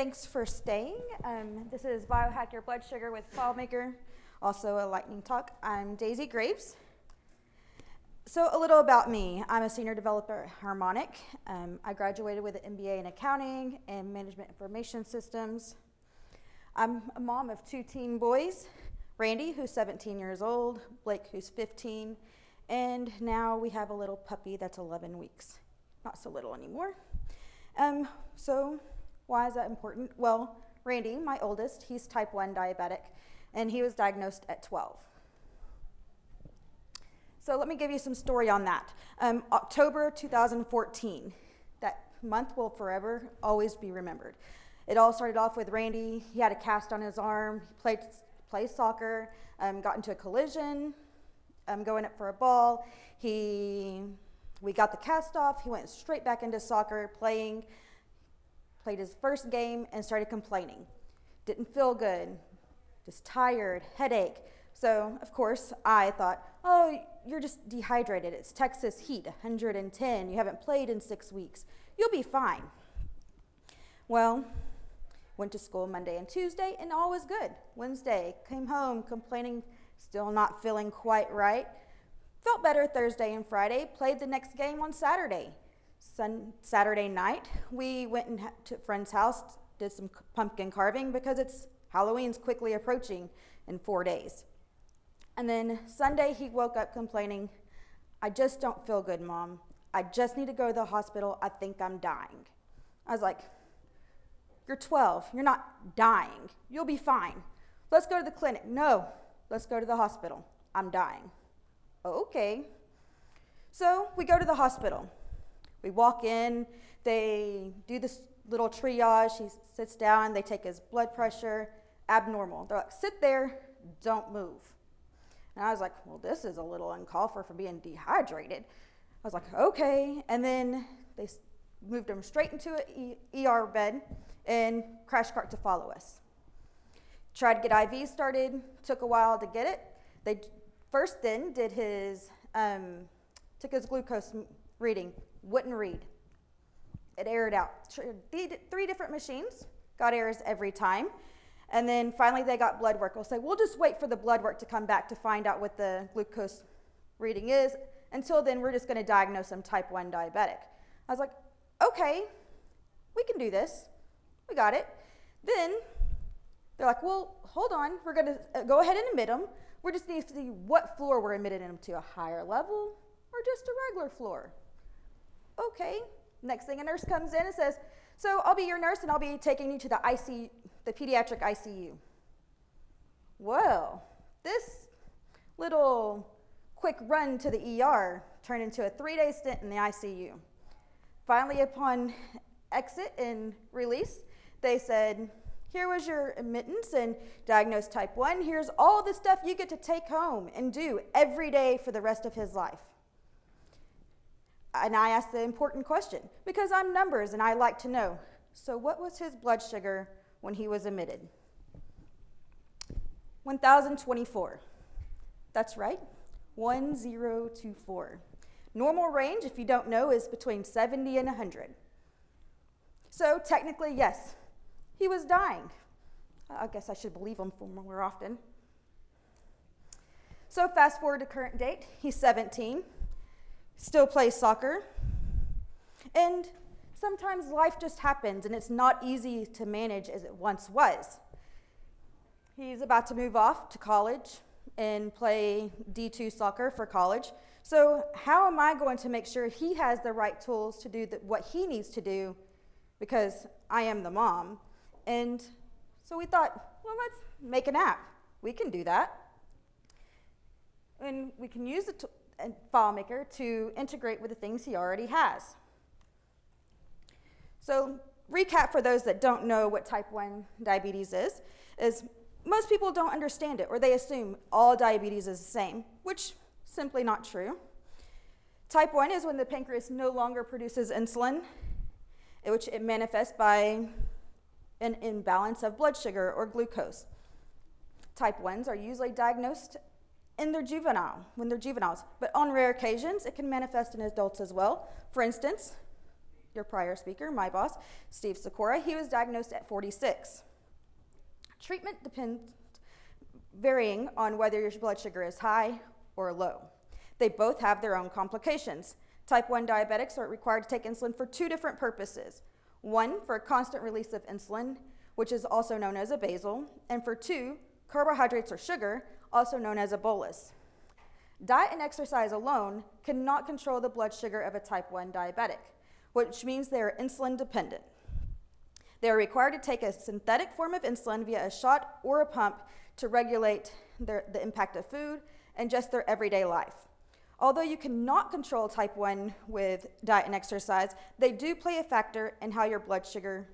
Thanks for staying. This is BioHack Your Blood Sugar with FileMaker, also a lightning talk. I'm Daisy Graves. So a little about me. I'm a senior developer at Harmonic. I graduated with an MBA in accounting and management information systems. I'm a mom of 2 teen boys, Randy, who's 17 years old, Blake, who's 15, and now we have a little puppy that's 11 weeks. Not so little anymore. So why is that important? Well, Randy, my oldest, he's type 1 diabetic, and he was diagnosed at 12. So let me give you some story on that. October 2014, that month will forever always be remembered. It all started off with Randy. He had a cast on his arm. He played soccer, got into a collision, going up for a ball. We got the cast off. He went straight back into soccer, played his first game and started complaining. Didn't feel good, just tired, headache. So, of course, I thought, oh, you're just dehydrated. It's Texas heat, 110. You haven't played in 6 weeks. You'll be fine. Well, went to school Monday and Tuesday, and all was good. Wednesday, came home complaining, still not feeling quite right. Felt better Thursday and Friday, played the next game on Saturday. Saturday night, we went to a friend's house, did some pumpkin carving because Halloween's quickly approaching in 4 days. And then Sunday, he woke up complaining, I just don't feel good, Mom. I just need to go to the hospital. I think I'm dying. I was like, you're 12. You're not dying. You'll be fine. Let's go to the clinic. No, let's go to the hospital. I'm dying. Okay. So we go to the hospital. We walk in, they do this little triage. He sits down, they take his blood pressure, abnormal. They're like, sit there, don't move. And I was like, well, this is a little uncalled for being dehydrated. I was like, okay. And then they moved him straight into an ER bed and crash cart to follow us. Tried to get IV started, took a while to get it. They first then did took his glucose reading, wouldn't read. It errored out. 3 different machines, got errors every time. And then finally they got blood work. We'll say, we'll just wait for the blood work to come back to find out what the glucose reading is. Until then, we're just gonna diagnose him type 1 diabetic. I was like, okay, we can do this. We got it. Then they're like, well, hold on. We're gonna go ahead and admit him. We just need to see what floor we're admitting him to, a higher level or just a regular floor. Okay. Next thing, a nurse comes in and says, so I'll be your nurse and I'll be taking you to the ICU, the pediatric ICU. Well, this little quick run to the ER turned into a 3-day stint in the ICU. Finally, upon exit and release, they said, here was your admittance and diagnosed type 1. Here's all the stuff you get to take home and do every day for the rest of his life. And I asked the important question because I'm numbers and I like to know. So what was his blood sugar when he was admitted? 1,024. That's right, 1024. Normal range, if you don't know, is between 70 and 100. So technically, yes, he was dying. I guess I should believe him more often. So fast forward to current date, he's 17. Still plays soccer, and sometimes life just happens and it's not easy to manage as it once was. He's about to move off to college and play D2 soccer for college. So how am I going to make sure he has the right tools to do what he needs to do, because I am the mom? And so we thought, well, let's make an app. We can do that. And we can use the FileMaker to integrate with the things he already has. So recap for those that don't know what type 1 diabetes is most people don't understand it, or they assume all diabetes is the same, which is simply not true. Type 1 is when the pancreas no longer produces insulin, which it manifests by an imbalance of blood sugar or glucose. Type 1s are usually diagnosed when they're juveniles, but on rare occasions, it can manifest in adults as well. For instance, your prior speaker, my boss, Steve Sikora, he was diagnosed at 46. Treatment depends varying on whether your blood sugar is high or low. They both have their own complications. Type 1 diabetics are required to take insulin for two different purposes. One, for a constant release of insulin, which is also known as a basal, and for two, carbohydrates or sugar, also known as a bolus. Diet and exercise alone cannot control the blood sugar of a type 1 diabetic, which means they are insulin dependent. They are required to take a synthetic form of insulin via a shot or a pump to regulate the impact of food and just their everyday life. Although you cannot control type 1 with diet and exercise, they do play a factor in how your blood sugar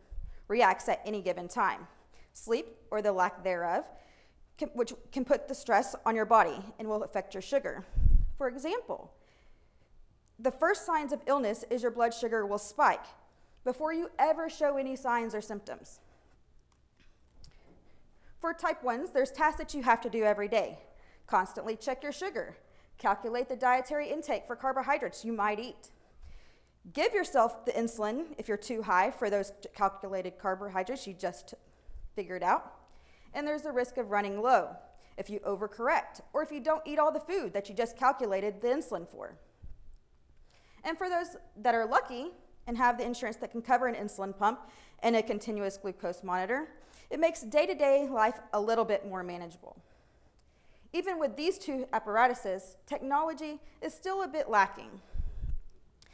reacts at any given time. Sleep, or the lack thereof, which can put the stress on your body and will affect your sugar. For example, the first signs of illness is your blood sugar will spike before you ever show any signs or symptoms. For type 1s, there's tasks that you have to do every day. Constantly check your sugar. Calculate the dietary intake for carbohydrates you might eat. Give yourself the insulin if you're too high for those calculated carbohydrates you just figured out. And there's the risk of running low if you overcorrect or if you don't eat all the food that you just calculated the insulin for. And for those that are lucky and have the insurance that can cover an insulin pump and a continuous glucose monitor, it makes day-to-day life a little bit more manageable. Even with these two apparatuses, technology is still a bit lacking,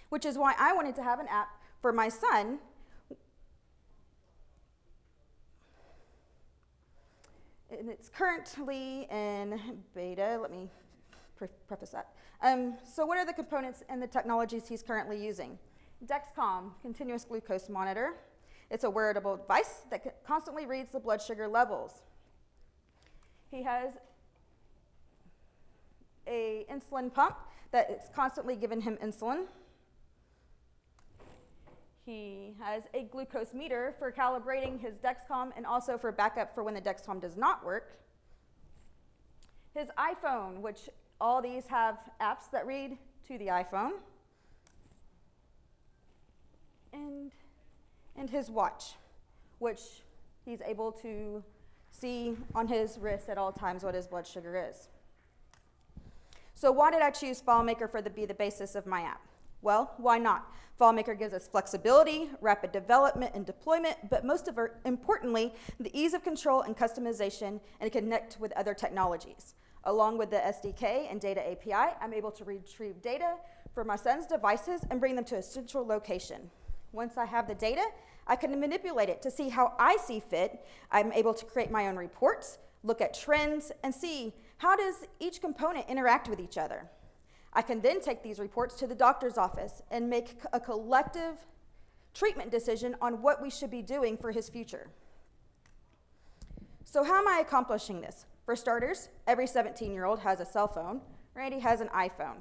which is why I wanted to have an app for my son. And it's currently in beta. Let me preface that. So what are the components and the technologies he's currently using? Dexcom, continuous glucose monitor. It's a wearable device that constantly reads the blood sugar levels. He has a insulin pump that is constantly giving him insulin. He has a glucose meter for calibrating his Dexcom and also for backup for when the Dexcom does not work. His iPhone, which all these have apps that read to the iPhone. And his watch, which he's able to see on his wrist at all times what his blood sugar is. So why did I choose FileMaker be the basis of my app? Well, why not? FileMaker gives us flexibility, rapid development and deployment, but importantly, the ease of control and customization and connect with other technologies. Along with the SDK and data API, I'm able to retrieve data from my son's devices and bring them to a central location. Once I have the data, I can manipulate it to see how I see fit. I'm able to create my own reports, look at trends, and see how does each component interact with each other. I can then take these reports to the doctor's office and make a collective treatment decision on what we should be doing for his future. So how am I accomplishing this? For starters, every 17-year-old has a cell phone. Randy has an iPhone.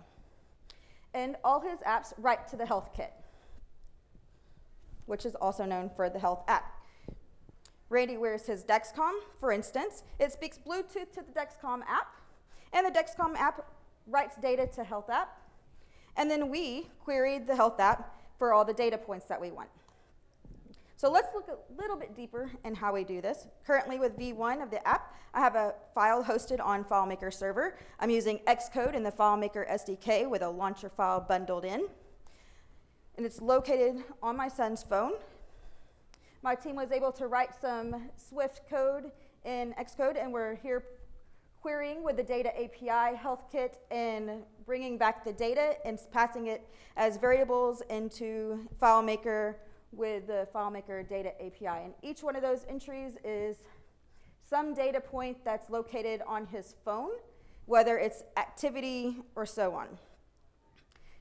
And all his apps write to the health kit, which is also known for the health app. Randy wears his Dexcom, for instance. It speaks Bluetooth to the Dexcom app, and the Dexcom app writes data to health app, and then we query the health app for all the data points that we want. So let's look a little bit deeper in how we do this. Currently with V1 of the app, I have a file hosted on FileMaker server. I'm using Xcode in the FileMaker SDK with a launcher file bundled in, and it's located on my son's phone. My team was able to write some Swift code in Xcode, and we're here querying with the data API health kit and bringing back the data and passing it as variables into FileMaker with the FileMaker data API. And each one of those entries is some data point that's located on his phone, whether it's activity or so on.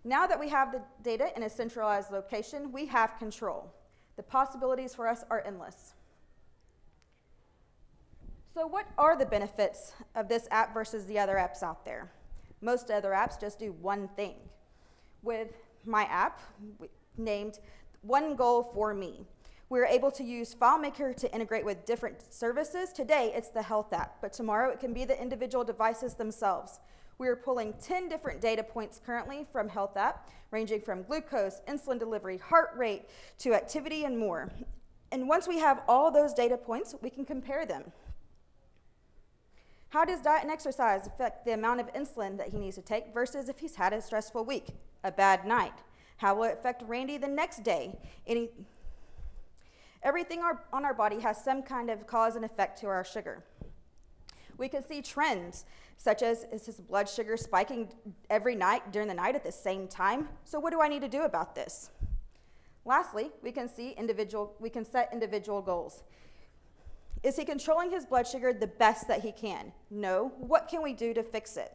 Now that we have the data in a centralized location, we have control. The possibilities for us are endless. So what are the benefits of this app versus the other apps out there? Most other apps just do one thing. With my app, named One Goal for Me, we're able to use FileMaker to integrate with different services. Today, it's the health app, but tomorrow it can be the individual devices themselves. We are pulling 10 different data points currently from Health App, ranging from glucose, insulin delivery, heart rate, to activity, and more. And once we have all those data points, we can compare them. How does diet and exercise affect the amount of insulin that he needs to take versus if he's had a stressful week, a bad night? How will it affect Randy the next day? Everything on our body has some kind of cause and effect to our sugar. We can see trends, such as, is his blood sugar spiking every night during the night at the same time? So what do I need to do about this? Lastly, we can set individual goals. Is he controlling his blood sugar the best that he can? No. What can we do to fix it?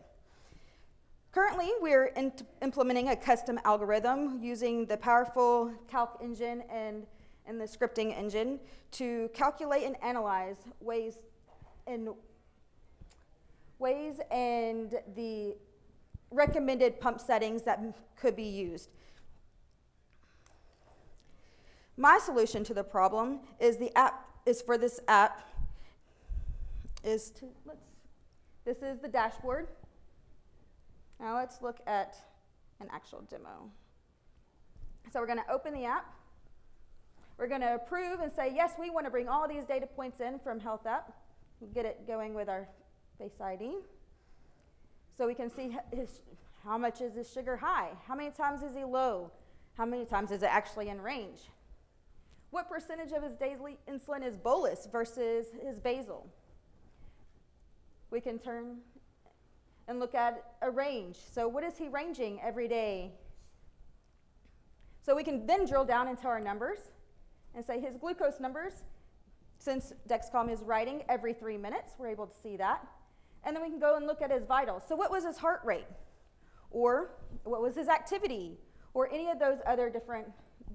Currently, we're implementing a custom algorithm using the powerful calc engine and the scripting engine to calculate and analyze ways and the recommended pump settings that could be used. My solution to the problem is this is the dashboard. Now let's look at an actual demo. So we're going to open the app. We're going to approve and say, yes, we want to bring all these data points in from Health App. We'll get it going with our Face ID. So we can see how much is his sugar high? How many times is he low? How many times is it actually in range? What percentage of his daily insulin is bolus versus his basal? We can turn and look at a range. So what is he ranging every day? So we can then drill down into our numbers and say his glucose numbers, since Dexcom is writing every 3 minutes, we're able to see that. And then we can go and look at his vitals. So what was his heart rate? Or what was his activity? Or any of those other different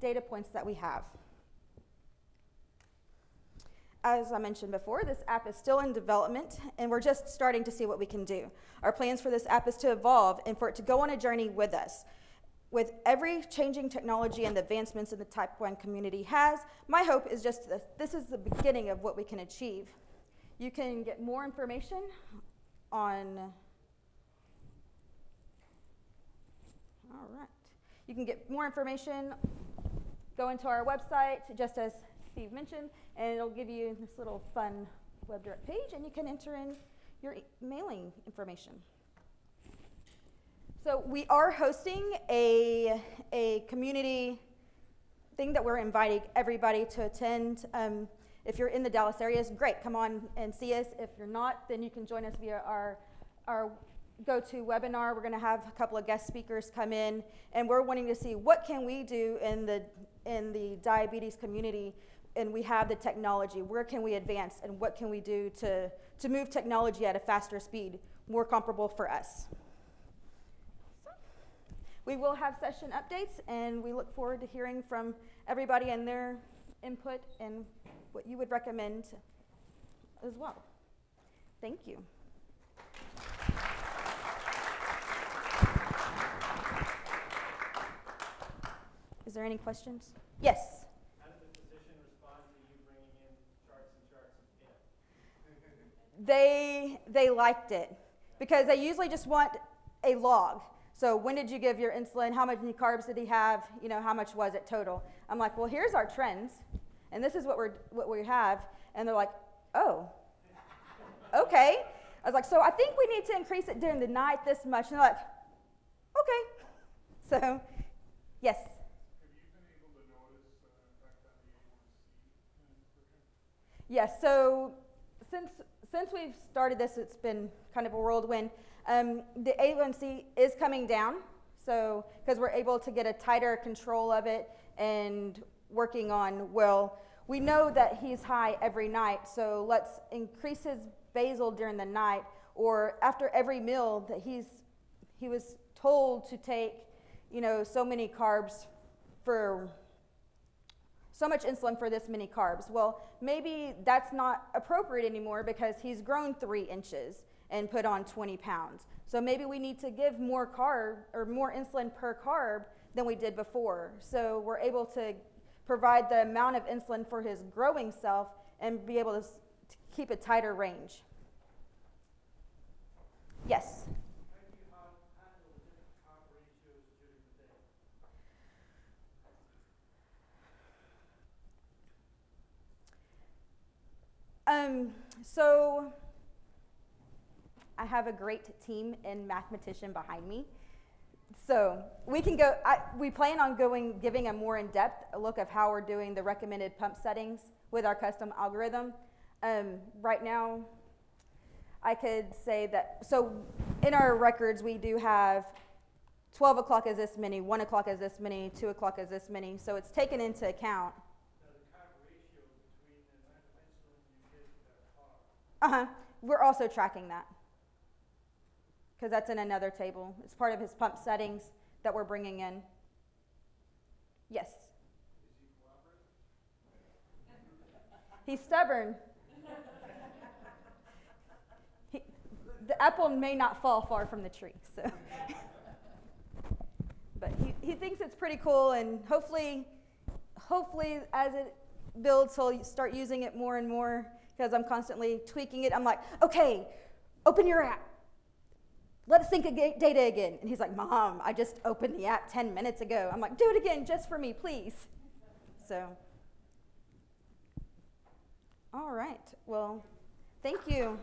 data points that we have. As I mentioned before, this app is still in development, and we're just starting to see what we can do. Our plans for this app is to evolve and for it to go on a journey with us. With every changing technology and the advancements in the type 1 community has, my hope is just this is the beginning of what we can achieve. You can get more information on, You can get more information, go into our website, just as Steve mentioned, and it'll give you this little fun web direct page, and you can enter in your mailing information. So we are hosting a community thing that we're inviting everybody to attend. If you're in the Dallas area, it's great. Come on and see us. If you're not, then you can join us via our go-to webinar. We're going to have a couple of guest speakers come in, and we're wanting to see what can we do in the diabetes community. And we have the technology. Where can we advance, and what can we do to move technology at a faster speed, more comparable for us? We will have session updates, and we look forward to hearing from everybody and their input and what you would recommend as well. Thank you. Is there any questions? Yes? How did the physician respond to you bringing in charts and charts of data? They liked it because they usually just want a log. So when did you give your insulin? How many carbs did he have? You know, how much was it total? I'm like, well, here's our trends, and this is what we have. And they're like, oh, okay. I was like, so I think we need to increase it during the night this much. And they're like, okay. So, yes. Have you been able to notice effect on the A1C? Yes. So since we've started this, it's been kind of a whirlwind. The A1C is coming down, so because we're able to get a tighter control of it and working on, well, we know that he's high every night, so let's increase his basal during the night, or after every meal that he was told to take, you know, so many carbs for so much insulin for this many carbs. Well, maybe that's not appropriate anymore because he's grown 3 inches and put on 20 pounds. So maybe we need to give more carb or more insulin per carb than we did before. So we're able to provide the amount of insulin for his growing self and be able to keep a tighter range. Yes? How do you So I have a great team and mathematician behind me. So we can go, we plan on giving a more in-depth look of how we're doing the recommended pump settings with our custom algorithm. Right now, I could say that, so in our records, we do have 12 o'clock is this many, 1 o'clock is this many, 2 o'clock is this many. So it's taken into account. Now, the carb ratio between the amount of insulin you give to that car. We're also tracking that because that's in another table. It's part of his pump settings that we're bringing in. Yes. Is he cooperative? He's stubborn. The apple may not fall far from the tree, so. But he thinks it's pretty cool, and hopefully as it builds, he'll start using it more and more because I'm constantly tweaking it. I'm like, okay, open your app. Let us sync data again. And he's like, Mom, I just opened the app 10 minutes ago. I'm like, do it again just for me, please. So, all right. Well, thank you.